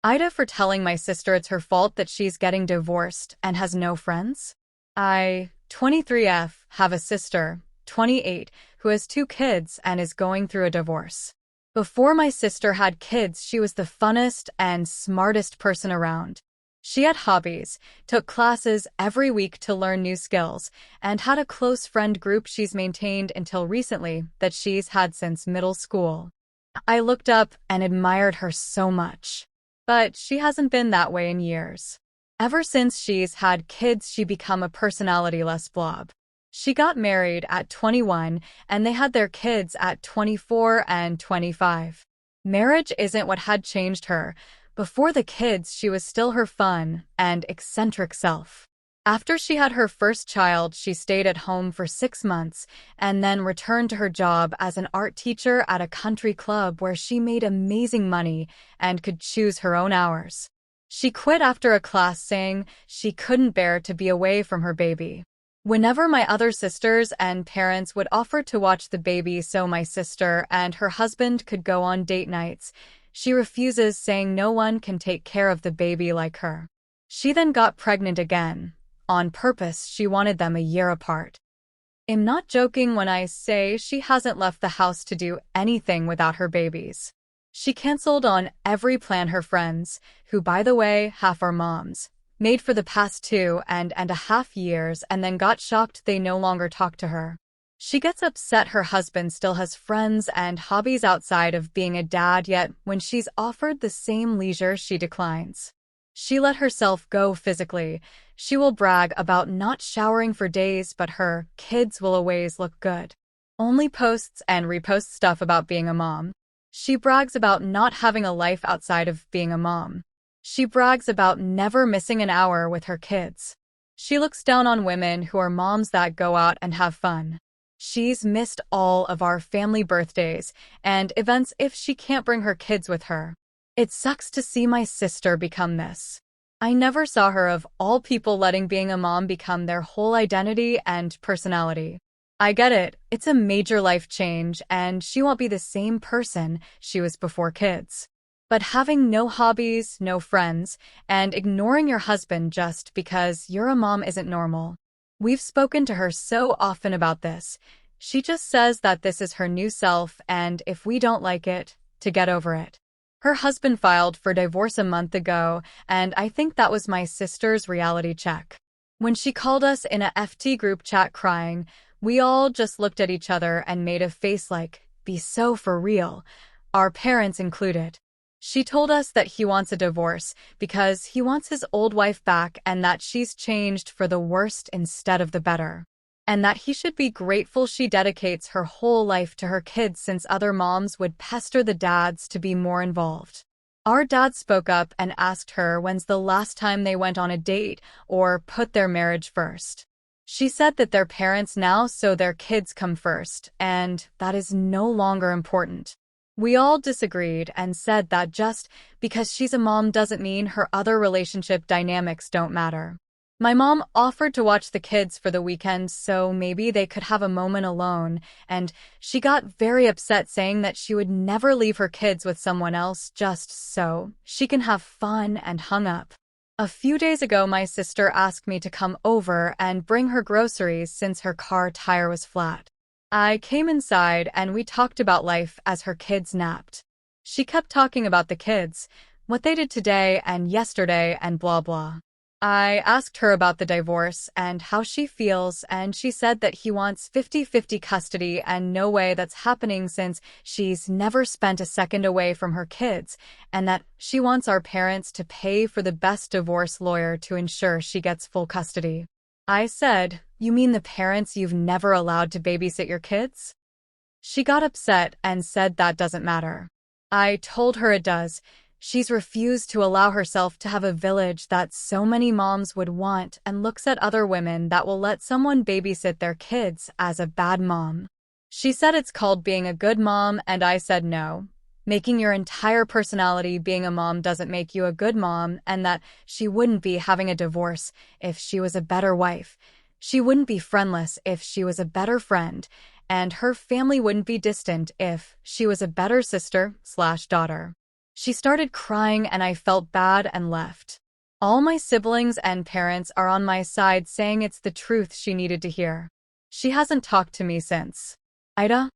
AITA for telling my sister it's her fault that she's getting divorced and has no friends? I, 23F, have a sister, 28, who has two kids and is going through a divorce. Before my sister had kids, she was the funnest and smartest person around. She had hobbies, took classes every week to learn new skills, and had a close friend group she's maintained until recently that she's had since middle school. I looked up and admired her so much. But she hasn't been that way in years. Ever since she's had kids, she become a personality-less blob. She got married at 21, and they had their kids at 24 and 25. Marriage isn't what had changed her. Before the kids, she was still her fun and eccentric self. After she had her first child, she stayed at home for 6 months and then returned to her job as an art teacher at a country club where she made amazing money and could choose her own hours. She quit after a class saying she couldn't bear to be away from her baby. Whenever my other sisters and parents would offer to watch the baby so my sister and her husband could go on date nights, she refuses, saying no one can take care of the baby like her. She then got pregnant again. On purpose, she wanted them a year apart. I'm not joking when I say she hasn't left the house to do anything without her babies. She canceled on every plan her friends, who by the way, half are moms, made for the past 2.5 years, and then got shocked they no longer talk to her. She gets upset her husband still has friends and hobbies outside of being a dad, yet when she's offered the same leisure, she declines. She let herself go physically. She will brag about not showering for days, but her kids will always look good. Only posts and reposts stuff about being a mom. She brags about not having a life outside of being a mom. She brags about never missing an hour with her kids. She looks down on women who are moms that go out and have fun. She's missed all of our family birthdays and events if she can't bring her kids with her. It sucks to see my sister become this. I never saw her, of all people, letting being a mom become their whole identity and personality. I get it, it's a major life change, and she won't be the same person she was before kids. But having no hobbies, no friends, and ignoring your husband just because you're a mom isn't normal. We've spoken to her so often about this. She just says that this is her new self, and if we don't like it, to get over it. Her husband filed for divorce a month ago, and I think that was my sister's reality check. When she called us in a FT group chat crying, we all just looked at each other and made a face like, be so for real, our parents included. She told us that he wants a divorce because he wants his old wife back and that she's changed for the worst instead of the better. And that he should be grateful she dedicates her whole life to her kids, since other moms would pester the dads to be more involved. Our dad spoke up and asked her when's the last time they went on a date or put their marriage first. She said that they're parents now, so their kids come first, and that is no longer important. We all disagreed and said that just because she's a mom doesn't mean her other relationship dynamics don't matter. My mom offered to watch the kids for the weekend so maybe they could have a moment alone, and she got very upset, saying that she would never leave her kids with someone else just so she can have fun, and hung up. A few days ago, my sister asked me to come over and bring her groceries since her car tire was flat. I came inside and we talked about life as her kids napped. She kept talking about the kids, what they did today and yesterday, and blah blah. I asked her about the divorce and how she feels, and she said that he wants 50-50 custody, and no way that's happening since she's never spent a second away from her kids, and that she wants our parents to pay for the best divorce lawyer to ensure she gets full custody. I said, "You mean the parents you've never allowed to babysit your kids?" She got upset and said that doesn't matter. I told her it does. She's refused to allow herself to have a village that so many moms would want, and looks at other women that will let someone babysit their kids as a bad mom. She said it's called being a good mom, and I said no. Making your entire personality being a mom doesn't make you a good mom, and that she wouldn't be having a divorce if she was a better wife. She wouldn't be friendless if she was a better friend, and her family wouldn't be distant if she was a better sister/daughter. She started crying and I felt bad and left. All my siblings and parents are on my side saying it's the truth she needed to hear. She hasn't talked to me since. AITA,